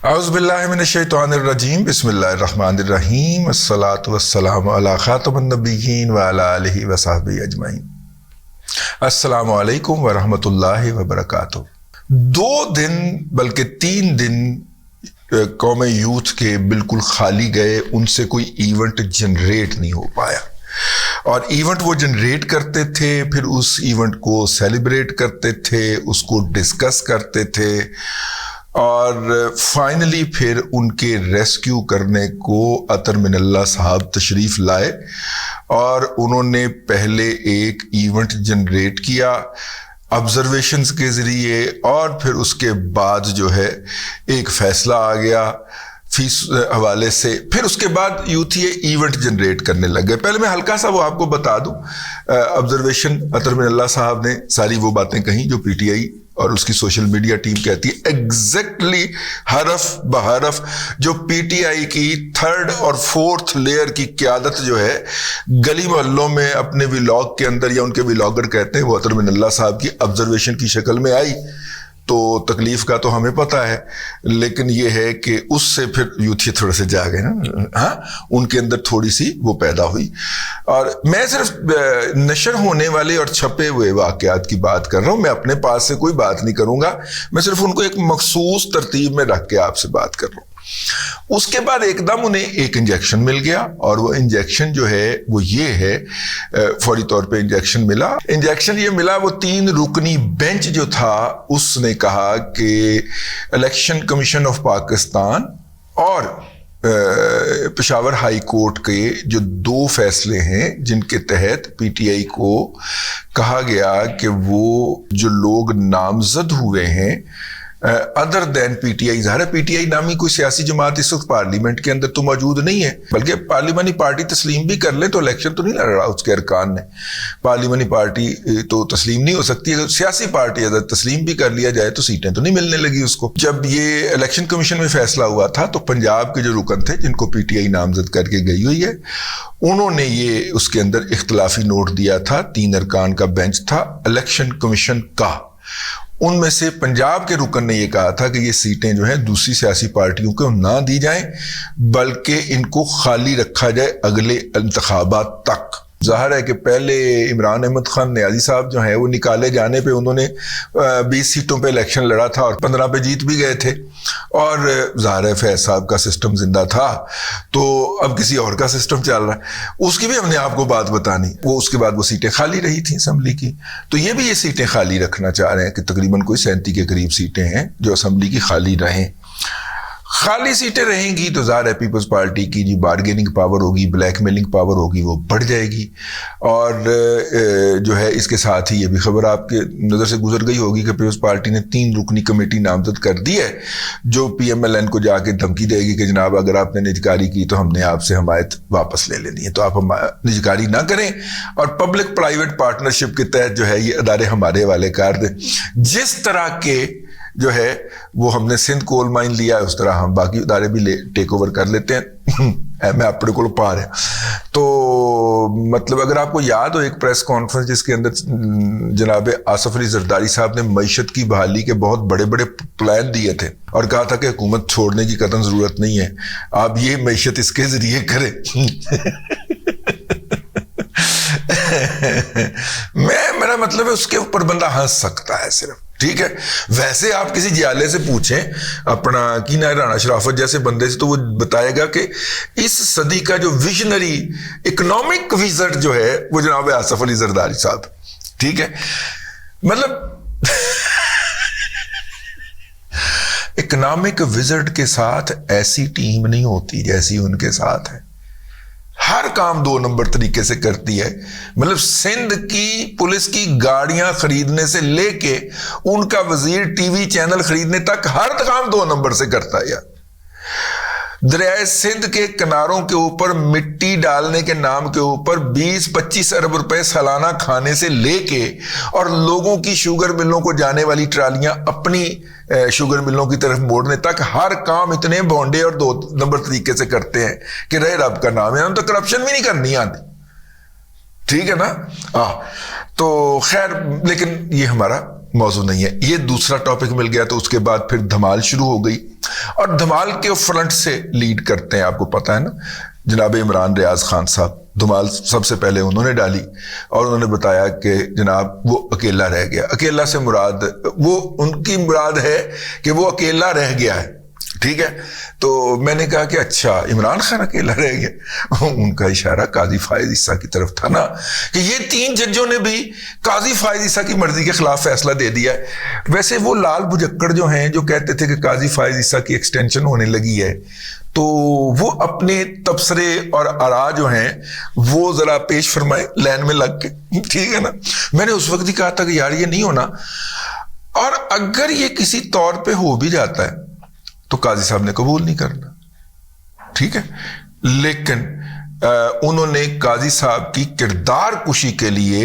اعوذ باللہ من الشیطان الرجیم بسم اللہ الرحمن الرحیم الصلاۃ والسلام علی خاتم النبیین وعلی آلہ وصحبہ اجمعین۔ السلام علیکم ورحمۃ اللہ وبرکاتہ۔ 2 دن بلکہ 3 دن قوم یوتھ کے بالکل خالی گئے، ان سے کوئی ایونٹ جنریٹ نہیں ہو پایا، اور ایونٹ وہ جنریٹ کرتے تھے، پھر اس ایونٹ کو سیلیبریٹ کرتے تھے، اس کو ڈسکس کرتے تھے، اور فائنلی پھر ان کے ریسکیو کرنے کو عطر من اللہ صاحب تشریف لائے، اور انہوں نے پہلے ایک ایونٹ جنریٹ کیا آبزرویشنز کے ذریعے، اور پھر اس کے بعد جو ہے ایک فیصلہ آ گیا فیس حوالے سے۔ پھر اس کے بعد یوتھ یہ ایونٹ جنریٹ کرنے لگ گئے۔ پہلے میں ہلکا سا وہ آپ کو بتا دوں، آبزرویشن عطر من اللہ صاحب نے ساری وہ باتیں کہیں جو پی ٹی آئی اور اس کی سوشل میڈیا ٹیم کہتی ہے، ایگزیکٹلی حرف بحرف جو پی ٹی آئی کی 3rd اور 4th لیئر کی قیادت جو ہے گلی محلوں میں اپنے ولاگ کے اندر، یا ان کے ولاگر کہتے ہیں، وہ عطر من اللہ صاحب کی آبزرویشن کی شکل میں آئی۔ تو تکلیف کا تو ہمیں پتہ ہے، لیکن یہ ہے کہ اس سے پھر یوتھی تھوڑے سے جاگے نا، ہاں ان کے اندر تھوڑی سی وہ پیدا ہوئی۔ اور میں صرف نشر ہونے والے اور چھپے ہوئے واقعات کی بات کر رہا ہوں، میں اپنے پاس سے کوئی بات نہیں کروں گا، میں صرف ان کو ایک مخصوص ترتیب میں رکھ کے آپ سے بات کر رہا ہوں۔ اس کے بعد ایک دم انہیں ایک انجیکشن مل گیا، اور وہ انجیکشن جو ہے وہ یہ ہے، فوری طور پہ انجیکشن ملا، وہ 3 رکنی بینچ جو تھا اس نے کہا کہ الیکشن کمیشن آف پاکستان اور پشاور ہائی کورٹ کے جو 2 فیصلے ہیں جن کے تحت پی ٹی آئی کو کہا گیا کہ وہ جو لوگ نامزد ہوئے ہیں other then P T I, ظاہر ہے پی ٹی آئی نامی کوئی سیاسی جماعت اس وقت پارلیمنٹ کے اندر تو موجود نہیں ہے، بلکہ پارلیمانی پارٹی تسلیم بھی کر لے تو الیکشن تو نہیں لڑ رہا اس کے ارکان نے، پارلیمانی پارٹی تو تسلیم نہیں ہو سکتی، اگر سیاسی پارٹی اگر تسلیم بھی کر لیا جائے تو سیٹیں تو نہیں ملنے لگی اس کو۔ جب یہ الیکشن کمیشن میں فیصلہ ہوا تھا تو پنجاب کے جو رکن تھے جن کو پی ٹی آئی نامزد کر کے گئی ہوئی ہے، انہوں نے یہ اس کے اندر اختلافی نوٹ دیا تھا، 3 ارکان کا بینچ تھا الیکشن کمیشن کا۔ ان میں سے پنجاب کے رکن نے یہ کہا تھا کہ یہ سیٹیں جو ہیں دوسری سیاسی پارٹیوں کو نہ دی جائیں، بلکہ ان کو خالی رکھا جائے اگلے انتخابات تک۔ ظاہر ہے کہ پہلے عمران احمد خان نیازی صاحب جو ہیں وہ نکالے جانے پہ انہوں نے 20 سیٹوں پہ الیکشن لڑا تھا اور 15 پہ جیت بھی گئے تھے، اور ظاہر ہے فیض صاحب کا سسٹم زندہ تھا، تو اب کسی اور کا سسٹم چل رہا ہے، اس کی بھی ہم نے آپ کو بات بتانی۔ وہ اس کے بعد وہ سیٹیں خالی رہی تھیں اسمبلی کی، تو یہ بھی یہ سیٹیں خالی رکھنا چاہ رہے ہیں کہ تقریباً کوئی 37 کے قریب سیٹیں ہیں جو اسمبلی کی خالی رہیں۔ خالی سیٹیں رہیں گی تو ظاہر ہے پیپلز پارٹی کی جو بارگیننگ پاور ہوگی، بلیک میلنگ پاور ہوگی، وہ بڑھ جائے گی، اور جو ہے اس کے ساتھ ہی یہ بھی خبر آپ کے نظر سے گزر گئی ہوگی کہ پیپلز پارٹی نے 3 رکنی کمیٹی نامزد کر دی ہے جو پی ایم ایل این کو جا کے دھمکی دے گی کہ جناب اگر آپ نے نجکاری کی تو ہم نے آپ سے حمایت واپس لے لینی ہے، تو آپ نجکاری نہ کریں، اور پبلک پرائیویٹ پارٹنرشپ کے تحت جو ہے یہ ادارے ہمارے حوالے کر دیں۔ جس طرح کے جو ہے وہ ہم نے سندھ کول مائن لیا ہے، اس طرح ہم باقی ادارے بھی ٹیک اوور کر لیتے ہیں۔ میں اپنے کو پا رہا تو مطلب اگر آپ کو یاد ہو ایک پریس کانفرنس جس کے اندر جناب آصف علی زرداری صاحب نے معیشت کی بحالی کے بہت بڑے بڑے پلان دیے تھے، اور کہا تھا کہ حکومت چھوڑنے کی قطعاً ضرورت نہیں ہے، آپ یہ معیشت اس کے ذریعے کریں۔ میرا مطلب ہے اس کے اوپر بندہ ہنس سکتا ہے صرف، ٹھیک ہے۔ ویسے آپ کسی جیالے سے پوچھیں اپنا کی نا رانا شرافت جیسے بندے سے، تو وہ بتائے گا کہ اس صدی کا جو ویژنری اکنامک وزٹ جو ہے وہ جناب آصف علی زرداری صاحب، ٹھیک ہے۔ مطلب اکنامک وزٹ کے ساتھ ایسی ٹیم نہیں ہوتی جیسی ان کے ساتھ ہے، ہر کام 2 نمبر طریقے سے کرتی ہے۔ مطلب سندھ کی پولیس کی گاڑیاں خریدنے سے لے کے ان کا وزیر ٹی وی چینل خریدنے تک ہر کام 2 نمبر سے کرتا ہے یار۔ دریائے سندھ کے کناروں کے اوپر مٹی ڈالنے کے نام کے اوپر 20-25 ارب روپے سالانہ کھانے سے لے کے، اور لوگوں کی شوگر ملوں کو جانے والی ٹرالیاں اپنی شوگر ملوں کی طرف موڑنے تک ہر کام اتنے بونڈے اور 2 نمبر طریقے سے کرتے ہیں کہ رہے رب کا نام ہے، ہم تو کرپشن بھی نہیں کرنی آتی، ٹھیک ہے نا۔ تو خیر، لیکن یہ ہمارا موضوع نہیں ہے، یہ دوسرا ٹاپک مل گیا، تو اس کے بعد پھر دھمال شروع ہو گئی، اور دھمال کے فرنٹ سے لیڈ کرتے ہیں. آپ کو پتا ہے نا جناب عمران ریاض خان صاحب دھمال سب سے پہلے انہوں نے ڈالی اور انہوں نے بتایا کہ جناب وہ اکیلا رہ گیا. اکیلا سے مراد وہ ان کی مراد ہے کہ وہ اکیلا رہ گیا ہے. ٹھیک ہے, تو میں نے کہا کہ اچھا عمران خان اکیلا رہ گیا. ان کا اشارہ قاضی فائز عیسیٰ کی طرف تھا نا کہ یہ 3 ججوں نے بھی قاضی فائز عیسیٰ کی مرضی کے خلاف فیصلہ دے دیا ہے. ویسے وہ لال بجکڑ جو ہیں جو کہتے تھے کہ قاضی فائز عیسیٰ کی ایکسٹینشن ہونے لگی ہے, تو وہ اپنے تبصرے اور آراء جو ہیں وہ ذرا پیش فرمائے لائن میں لگ کے. ٹھیک ہے نا, میں نے اس وقت ہی کہا تھا کہ یار یہ نہیں ہونا, اور اگر یہ کسی طور پہ ہو بھی جاتا ہے تو قاضی صاحب نے قبول نہیں کرنا. ٹھیک ہے, لیکن انہوں نے قاضی صاحب کی کردار کشی کے لیے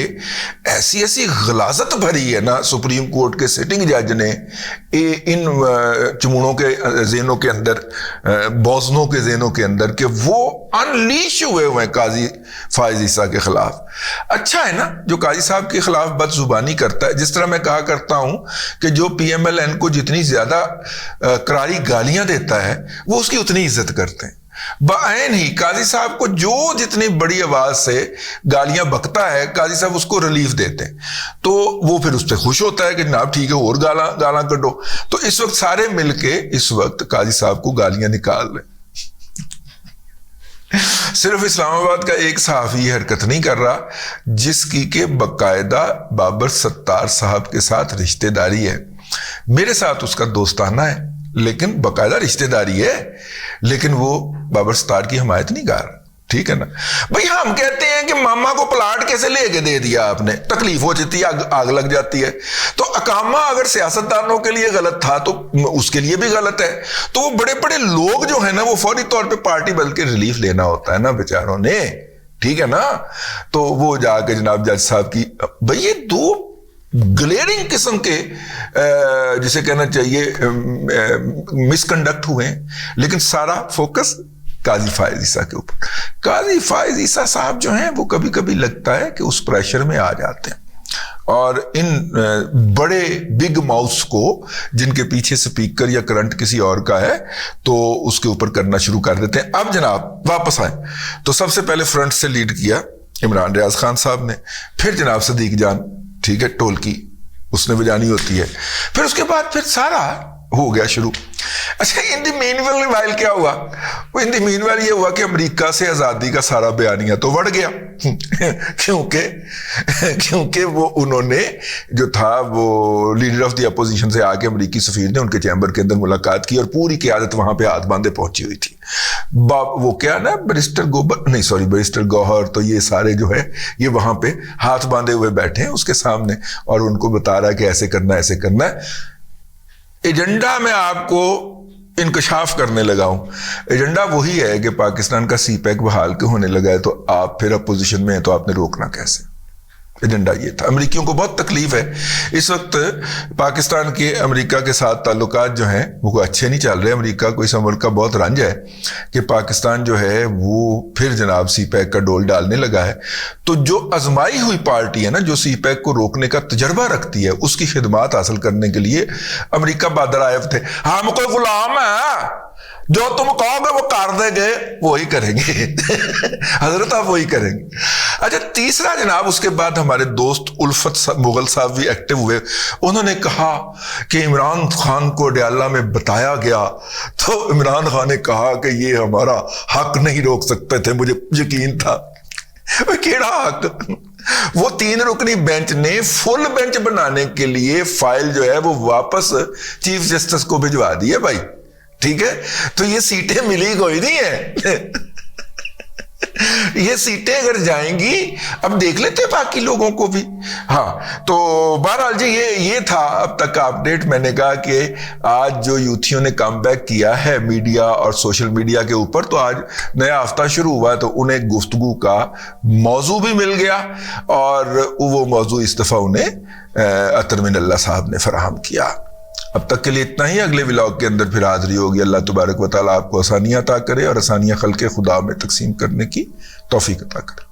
ایسی غلاظت بھری ہے نا سپریم کورٹ کے سٹنگ جج نے ان چمونوں کے ذہنوں کے اندر, بوزنوں کے ذہنوں کے اندر, کہ وہ انلیش ہوئے ہیں قاضی فائز عیسیٰ کے خلاف. اچھا ہے نا جو قاضی صاحب کے خلاف بد زبانی کرتا ہے, جس طرح میں کہا کرتا ہوں کہ جو پی ایم ایل این کو جتنی زیادہ کراری گالیاں دیتا ہے وہ اس کی اتنی عزت کرتے ہیں. بعین ہی قاضی صاحب کو جو جتنی بڑی آواز سے گالیاں بکتا ہے قاضی صاحب اس کو ریلیف دیتے ہیں, تو وہ پھر اس پہ خوش ہوتا ہے کہ جناب ٹھیک ہے اور گالاں کڈو. تو اس وقت سارے مل کے اس وقت قاضی صاحب کو گالیاں نکال رہے. صرف اسلام آباد کا ایک صحافی یہ حرکت نہیں کر رہا جس کی کہ باقاعدہ بابر ستار صاحب کے ساتھ رشتہ داری ہے. میرے ساتھ اس کا دوستانہ ہے لیکن باقاعدہ رشتہ داری ہے, لیکن وہ بابر ستار کی حمایت نہیں کر رہا. ٹھیک ہے نا بھئی, ہم کہتے ہیں کہ ماما کو پلاٹ کیسے لے کے دے دیا آپ نے, تکلیف ہو جاتی ہے, آگ لگ جاتی ہے. تو اقامہ اگر سیاستدانوں کے لیے غلط تھا تو اس کے لیے بھی غلط ہے. تو وہ بڑے بڑے لوگ جو ہیں نا وہ فوری طور پہ پارٹی بلکہ ریلیف لینا ہوتا ہے نا بیچاروں نے. ٹھیک ہے نا, تو وہ جا کے جناب جج صاحب کی, بھئی یہ 2 گلیرنگ قسم کے جسے کہنا چاہیے مس کنڈکٹ ہوئے ہیں, لیکن سارا فوکس قاضی فائز عیسیٰ کے اوپر. قاضی فائز عیسیٰ صاحب جو ہیں وہ کبھی کبھی لگتا ہے کہ اس پریشر میں آ جاتے ہیں اور ان بڑے بگ ماؤس کو جن کے پیچھے سپیکر یا کرنٹ کسی اور کا ہے تو اس کے اوپر کرنا شروع کر دیتے ہیں. اب جناب واپس آئیں تو سب سے پہلے فرنٹ سے لیڈ کیا عمران ریاض خان صاحب نے, پھر جناب صدیق جان, ٹھیک ہے, ٹول کی اس نے بجانی ہوتی ہے, پھر اس کے بعد پھر سارا ہو گیا شروع. اچھا ان دی مین ویل کیا ہوا, ان دی مین ویل یہ ہوا کہ امریکہ سے آزادی کا سارا بیانیہ تو بڑھ گیا کیونکہ وہ انہوں نے جو تھا وہ لیڈر آف دی اپوزیشن سے آ کے امریکی سفیر نے ان کے چیمبر کے اندر ملاقات کی اور پوری قیادت وہاں پہ ہاتھ باندھے پہنچی ہوئی تھی. وہ کیا نا بیرسٹر گوہر, تو یہ سارے جو ہے یہ وہاں پہ ہاتھ باندھے ہوئے بیٹھے ہیں اس کے سامنے اور ان کو بتا رہا ہے کہ ایسے کرنا ہے. ایجنڈا میں آپ کو انکشاف کرنے لگا ہوں. ایجنڈا وہی ہے کہ پاکستان کا سی پیک بحال کے ہونے لگا ہے, تو آپ پھر اپوزیشن میں ہیں تو آپ نے روکنا کیسے. ایجنڈا یہ تھا. امریکیوں کو بہت تکلیف ہے اس وقت, پاکستان کے امریکہ کے ساتھ تعلقات جو ہیں وہ اچھے نہیں چل رہے. امریکہ کو اس امر کا بہت رنج ہے کہ پاکستان جو ہے وہ پھر جناب سی پیک کا ڈول ڈالنے لگا ہے. تو جو آزمائی ہوئی پارٹی ہے نا جو سی پیک کو روکنے کا تجربہ رکھتی ہے, اس کی خدمات حاصل کرنے کے لیے امریکہ بادر آئے تھے. ہم کوئی غلام ہے, جو تم کہو گے وہ کر دیں گے, وہی کریں گے حضرت, آپ وہی کریں گے. اچھا تیسرا جناب اس کے بعد ہمارے دوست الفت مغل صاحب بھی ایکٹیو ہوئے. انہوں نے کہا کہ عمران خان کو ڈیاللہ میں بتایا گیا تو عمران خان نے کہا کہ یہ ہمارا حق نہیں روک سکتے تھے, مجھے یقین تھا. کیڑا حق؟ وہ 3 رکنی بینچ نے فل بینچ بنانے کے لیے فائل جو ہے وہ واپس چیف جسٹس کو بھجوا دی ہے بھائی. ٹھیک ہے, تو یہ سیٹیں ملی کوئی نہیں ہے یہ سیٹیں اگر جائیں گی اب دیکھ لیتے باقی لوگوں کو بھی. ہاں تو بہرحال جی یہ تھا اب تک کا اپڈیٹ. میں نے کہا کہ آج جو یوتھیوں نے کم بیک کیا ہے میڈیا اور سوشل میڈیا کے اوپر, تو آج نیا ہفتہ شروع ہوا تو انہیں گفتگو کا موضوع بھی مل گیا اور وہ موضوع اس دفعہ انہیں اطہر من اللہ صاحب نے فراہم کیا. اب تک کے لیے اتنا ہی. اگلے ولاگ کے اندر پھر حاضری ہوگی. اللہ تبارک و تعالیٰ آپ کو آسانیاں عطا کرے اور آسانیاں خلق خدا میں تقسیم کرنے کی توفیق عطا کرے.